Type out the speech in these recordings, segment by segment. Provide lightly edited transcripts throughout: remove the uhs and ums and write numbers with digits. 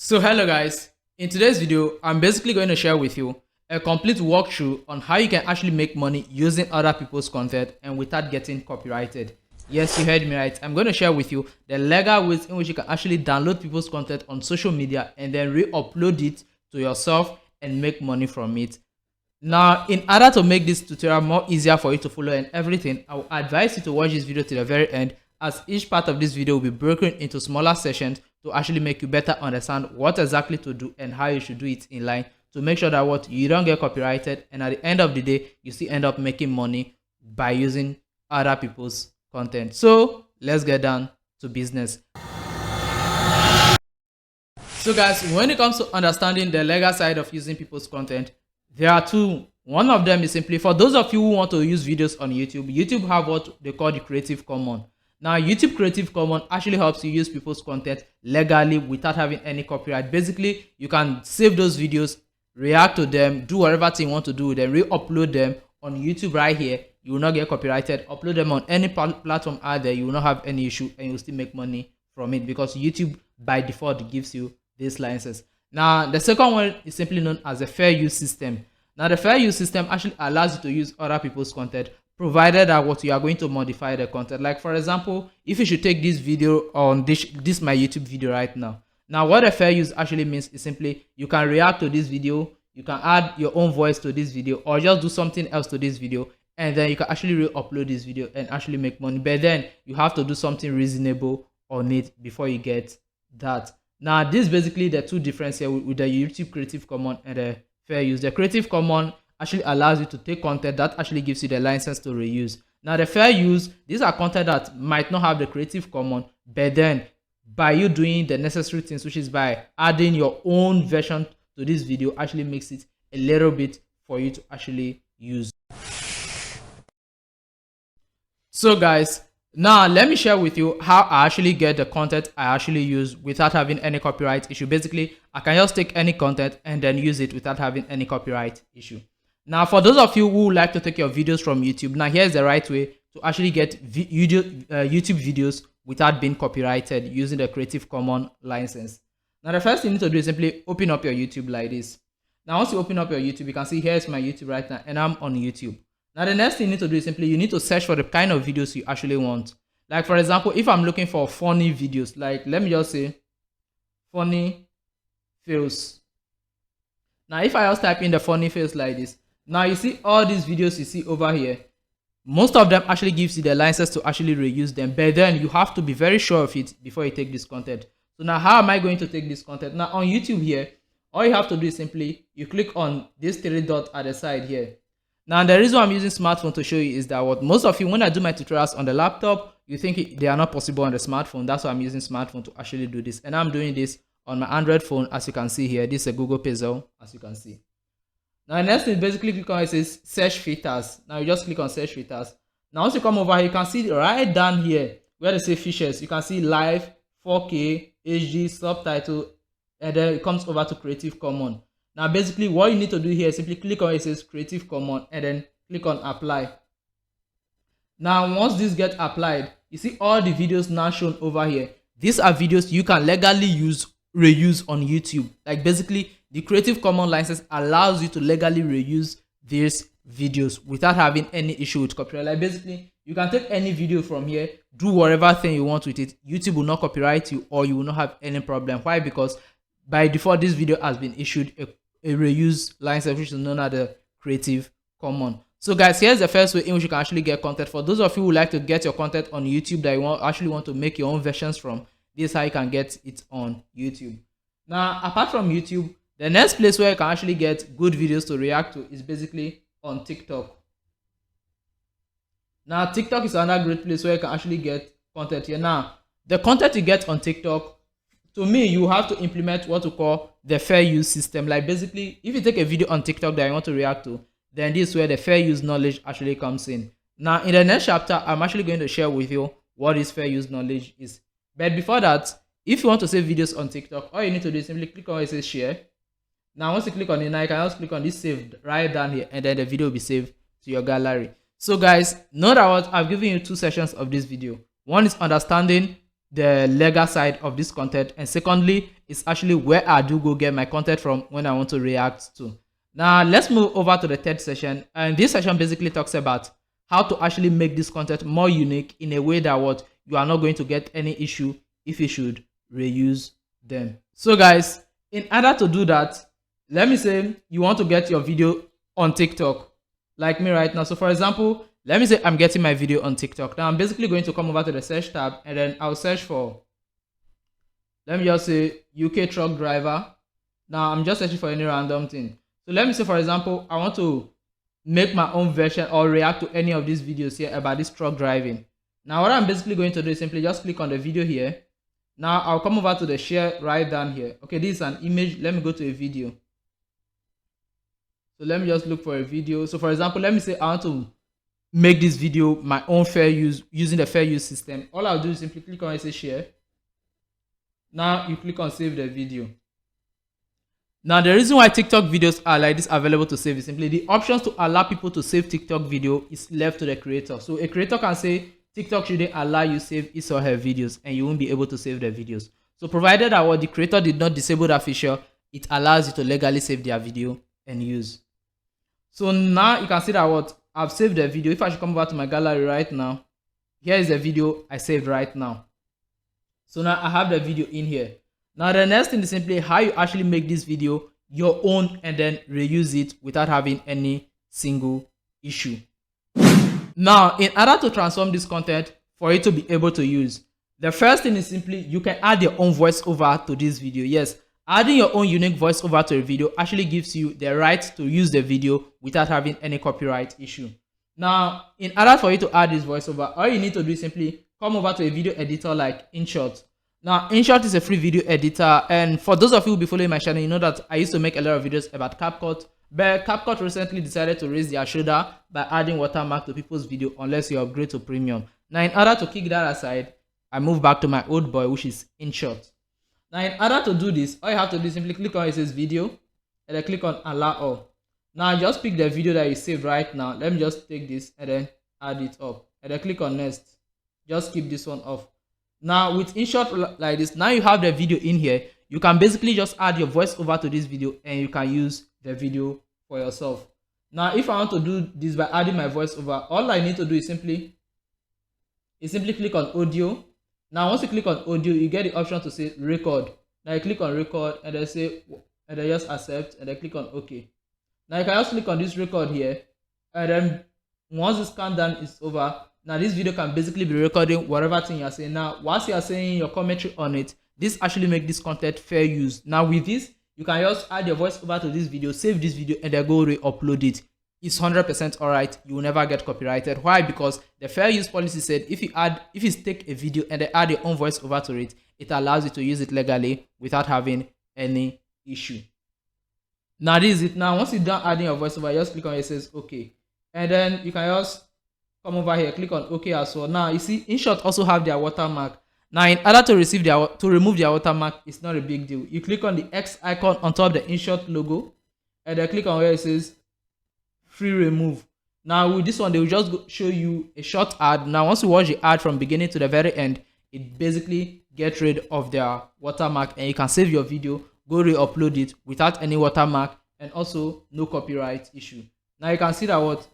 So hello guys, in today's video, I'm basically going to share with you a complete walkthrough on how you can actually make money using other people's content and without getting copyrighted. Yes, you heard me right. I'm going to share with you the legal ways in which you can actually download people's content on social media and then re-upload it to yourself and make money from it. Now, in order to make this tutorial more easier for you to follow and everything, I will advise you to watch this video to the very end, as each part of this video will be broken into smaller sessions to actually make you better understand what exactly to do and how you should do it in line to make sure that you don't get copyrighted, and at the end of the day you still end up making money by using other people's content. So let's get down to business. So guys, when it comes to understanding the legal side of using people's content, there are two. One of them is simply for those of you who want to use videos on YouTube. YouTube have what they call the Creative Commons. Now, YouTube Creative Commons actually helps you use people's content legally without having any copyright. Basically, you can save those videos, react to them, do whatever thing you want to do with them, re-upload them on YouTube right here. You will not get copyrighted. Upload them on any platform out there, you will not have any issue and you will still make money from it because YouTube by default gives you these licenses. Now, the second one is simply known as a fair use system. Now, the fair use system actually allows you to use other people's content, provided that you are going to modify the content. Like for example, if you should take this video on this my YouTube video right now. Now, what a fair use actually means is simply you can react to this video, you can add your own voice to this video, or just do something else to this video, and then you can actually re-upload this video and actually make money. But then you have to do something reasonable on it before you get that. Now, this is basically the two differences here with the YouTube Creative Commons and the fair use. The Creative Commons actually allows you to take content that actually gives you the license to reuse. Now, the fair use, these are content that might not have the Creative Commons, but then by you doing the necessary things, which is by adding your own version to this video, actually makes it a little bit for you to actually use. So guys, now let me share with you how I actually get the content I actually use without having any copyright issue. Basically, I can just take any content and then use it without having any copyright issue. Now, for those of you who like to take your videos from YouTube, now here's the right way to actually get YouTube videos without being copyrighted using the Creative Commons license. Now, the first thing you need to do is simply open up your YouTube like this. Now, once you open up your YouTube, you can see here's my YouTube right now, and I'm on YouTube. Now, the next thing you need to do is simply you need to search for the kind of videos you actually want. Like, for example, if I'm looking for funny videos, like let me just say funny fails. Now, if I just type in the funny fails like this, now you see all these videos you see over here. Most of them actually gives you the license to actually reuse them, but then you have to be very sure of it before you take this content. So now, how am I going to take this content? Now, on YouTube here, all you have to do is simply you click on this three dot at the side here. Now, the reason I'm using smartphone to show you is that most of you, when I do my tutorials on the laptop, you think they are not possible on the smartphone. That's why I'm using smartphone to actually do this. And I'm doing this on my Android phone, as you can see here. This is a Google Pixel, as you can see. Now, the next thing, basically click on it says search filters. Now, you just click on search filters. Now, once you come over here, you can see right down here where they say features. You can see live, 4K, HD, subtitle, and then it comes over to Creative Commons. Now, basically, what you need to do here is simply click on it says Creative Commons and then click on apply. Now, once this gets applied, you see all the videos now shown over here. These are videos you can legally reuse on YouTube. Like basically, the Creative Commons license allows you to legally reuse these videos without having any issue with copyright. Like basically, you can take any video from here, do whatever thing you want with it. YouTube will not copyright you or you will not have any problem. Why? Because by default, this video has been issued a reuse license, which is known as the Creative Commons. So guys, here's the first way in which you can actually get content. For those of you who like to get your content on YouTube that you actually want to make your own versions from, this is how you can get it on YouTube. Now, apart from YouTube, the next place where you can actually get good videos to react to is basically on TikTok. Now, TikTok is another great place where you can actually get content here. Now, the content you get on TikTok, to me, you have to implement what we call the fair use system. Like basically, if you take a video on TikTok that you want to react to, then this is where the fair use knowledge actually comes in. Now, in the next chapter, I'm actually going to share with you what is fair use knowledge is. But before that, if you want to save videos on TikTok, all you need to do is simply click on where it says share. Now, once you click on it, now you can just click on this saved right down here, and then the video will be saved to your gallery. So guys, know that I've given you two sessions of this video. One is understanding the legal side of this content, and secondly, is actually where I do go get my content from when I want to react to. Now let's move over to the third session, and this session basically talks about how to actually make this content more unique in a way that what you are not going to get any issue if you should reuse them. So guys, in order to do that, let me say you want to get your video on TikTok like me right now. So for example, let me say I'm getting my video on TikTok. Now I'm basically going to come over to the search tab, and then I'll search for, let me just say UK truck driver. Now I'm just searching for any random thing. So let me say, for example, I want to make my own version or react to any of these videos here about this truck driving. Now what I'm basically going to do is simply just click on the video here. Now I'll come over to the share right down here. Okay, this is an image. Let me go to a video. So let me just look for a video. So for example, let me say I want to make this video my own fair use using the fair use system. All I'll do is simply click on it, say share. Now you click on save the video. Now the reason why TikTok videos are like this available to save is simply the options to allow people to save TikTok video is left to the creator. So a creator can say TikTok shouldn't allow you save his or her videos, and you won't be able to save the videos. So provided that what the creator did not disable that feature, it allows you to legally save their video and use. So now you can see that what I've saved the video. If I should come over to my gallery right now, here is the video I saved right now. So now I have the video in here. Now the next thing is simply how you actually make this video your own and then reuse it without having any single issue. Now in order to transform this content for it to be able to use, the first thing is simply you can add your own voiceover to this video. Yes, adding your own unique voiceover to a video actually gives you the right to use the video without having any copyright issue. Now in order for you to add this voiceover, all you need to do is simply come over to a video editor like InShot. Now InShot is a free video editor, and for those of you who be following my channel, you know that I used to make a lot of videos about CapCut, but CapCut recently decided to raise their shoulder by adding watermark to people's video unless you upgrade to premium. Now in order to kick that aside, I move back to my old boy, which is InShot. Now in order to do this, all you have to do is simply click on it says video, and then click on allow all. Now just pick the video that you saved right now. Let me just take this and then add it up, and then click on next. Just keep this one off. Now with InShot like this, now you have the video in here. You can basically just add your voice over to this video, and you can use the video for yourself. Now if I want to do this by adding my voice over, all I need to do is simply click on audio. Now once you click on audio, you get the option to say record. Now you click on record, and then say, and then just accept, and then click on OK. Now you can just click on this record here, and then once this countdown is over, now this video can basically be recording whatever thing you're saying. Now whilst you're saying your commentary on it, this actually makes this content fair use. Now with this, you can just add your voice over to this video, save this video, and then go re-upload it. It's 100% alright. You will never get copyrighted. Why? Because the fair use policy said if you take a video and then add your own voice over to it, it allows you to use it legally without having any issue. Now this is it. Now once you're done adding your voice over, just click on it, says OK, and then you can just come over here, click on OK as well. Now you see InShot also have their watermark. Now in order to remove their watermark, it's not a big deal. You click on the X icon on top of the InShot logo, and then click on where it says free remove. Now with this one, they will just show you a short ad. Now once you watch the ad from beginning to the very end, it basically gets rid of their watermark, and you can save your video, go re-upload it without any watermark, and also no copyright issue. Now you can see that what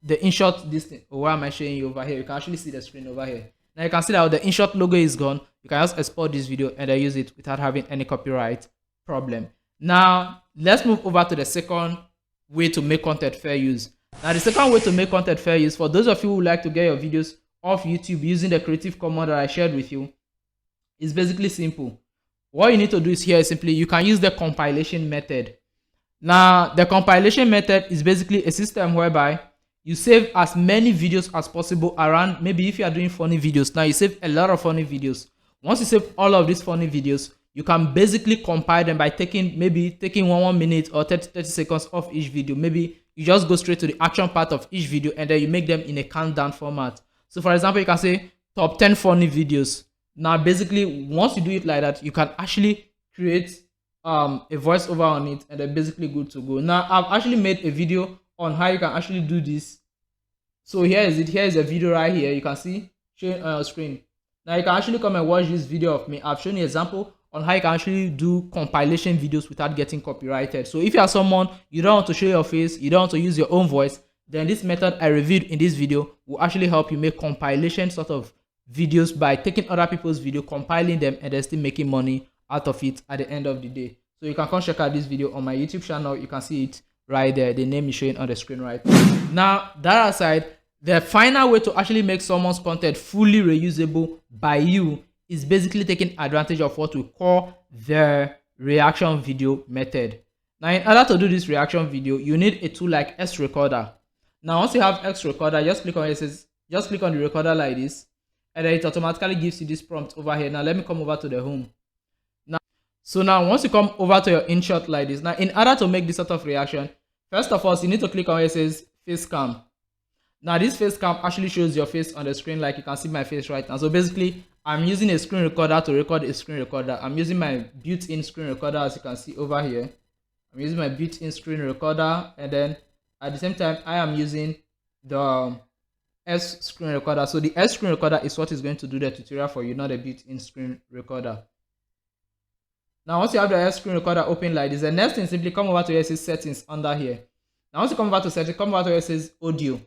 the InShot distance, or why am I showing you over here? You can actually see the screen over here. Now you can see that the InShot logo is gone. You can just export this video and then use it without having any copyright problem. Now let's move over to the second way to make content fair use. Now the second way to make content fair use, for those of you who like to get your videos off YouTube using the Creative Commons that I shared with you, is basically simple. What you need to do is here simply you can use the compilation method. Now the compilation method is basically a system whereby you save as many videos as possible around. Maybe if you are doing funny videos, now you save a lot of funny videos. Once you save all of these funny videos, you can basically compile them by taking 1 minute or 30 seconds off each video. Maybe you just go straight to the action part of each video, and then you make them in a countdown format. So for example, you can say top 10 funny videos. Now basically once you do it like that, you can actually create a voiceover on it, and they're basically good to go. Now I've actually made a video on how you can actually do this. So here is it. Here is a video right here. You can see showing on your screen. Now you can actually come and watch this video of me. I've shown you an example on how you can actually do compilation videos without getting copyrighted. So if you are someone, you don't want to show your face, you don't want to use your own voice, then this method I reviewed in this video will actually help you make compilation sort of videos by taking other people's video, compiling them, and then still making money out of it at the end of the day. So you can come check out this video on my YouTube channel. You can see it right there. The name is showing on the screen right now. Now, that aside, the final way to actually make someone's content fully reusable by you is basically taking advantage of what we call the reaction video method. Now, in order to do this reaction video, you need a tool like S Recorder. Now, once you have X Recorder, just click on it. Just click on the recorder like this, and then it automatically gives you this prompt over here. Now, let me come over to the home. Now, once you come over to your InShot like this, now in order to make this sort of reaction, first of all, you need to click on where it says face cam. Now, this face cam actually shows your face on the screen, like you can see my face right now. So basically, I'm using a screen recorder to record a screen recorder. I'm using my built-in screen recorder, as you can see over here. I'm using my built-in screen recorder, and then at the same time, I am using the S screen recorder. So the S screen recorder is what is going to do the tutorial for you, not a built-in screen recorder. Now, once you have the S screen recorder open like this, the next thing, simply come over to where it says settings under here. Now, once you come over to settings, come over to where it says audio.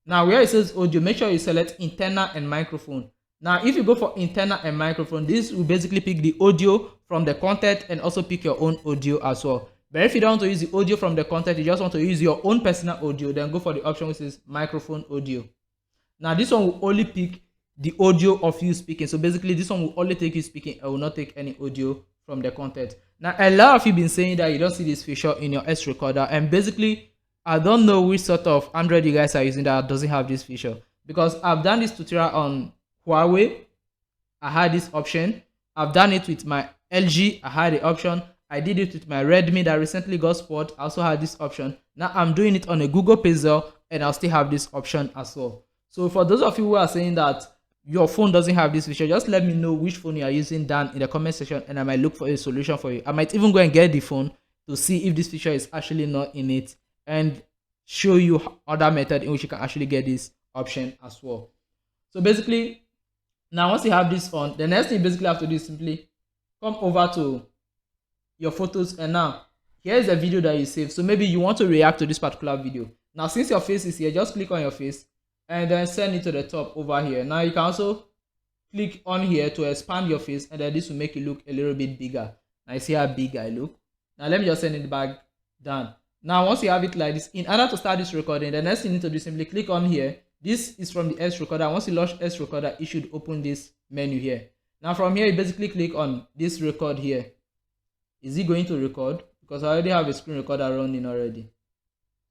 Now, where it says audio, make sure you select internal and microphone. Now, if you go for internal and microphone, this will basically pick the audio from the content and also pick your own audio as well. But if you don't want to use the audio from the content, you just want to use your own personal audio, then go for the option which is microphone audio. Now, this one will only pick the audio of you speaking. So basically, this one will only take you speaking. I will not take any audio from the content. Now, a lot of you been saying that you don't see this feature in your S Recorder, and basically, I don't know which sort of Android you guys are using that doesn't have this feature, because I've done this tutorial on Huawei. I had this option. I've done it with my LG. I had the option. I did it with my Redmi that recently got spoiled. I also had this option. Now I'm doing it on a Google Pixel, and I'll still have this option as well. So for those of you who are saying that your phone doesn't have this feature, just let me know which phone you are using down in the comment section, and I might look for a solution for you. I might even go and get the phone to see if this feature is actually not in it, and show you other method in which you can actually get this option as well. So basically, now once you have this on, the next thing you basically have to do is simply come over to your photos, and now here's a video that you saved. So maybe you want to react to this particular video. Now, since your face is here, just click on your face and then send it to the top over here. Now you can also click on here to expand your face, and then this will make it look a little bit bigger. Now you see how big I look. Now let me just send it back down. Now once you have it like this, in order to start this recording, the next thing you need to do is simply click on here. This is from the S Recorder. Once you launch S Recorder, it should open this menu here. Now from here, you basically click on this record here. Is it going to record? Because I already have a screen recorder running already.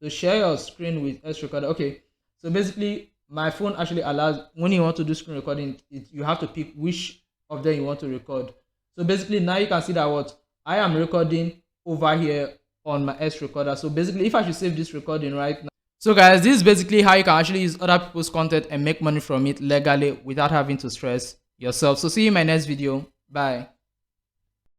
So share your screen with S Recorder. Okay. So basically, my phone actually allows, when you want to do screen recording, you have to pick which of them you want to record. So basically, now you can see that what I am recording over here on my S Recorder. So basically, if I should save this recording right now. So guys, this is basically how you can actually use other people's content and make money from it legally without having to stress yourself. So see you in my next video. Bye.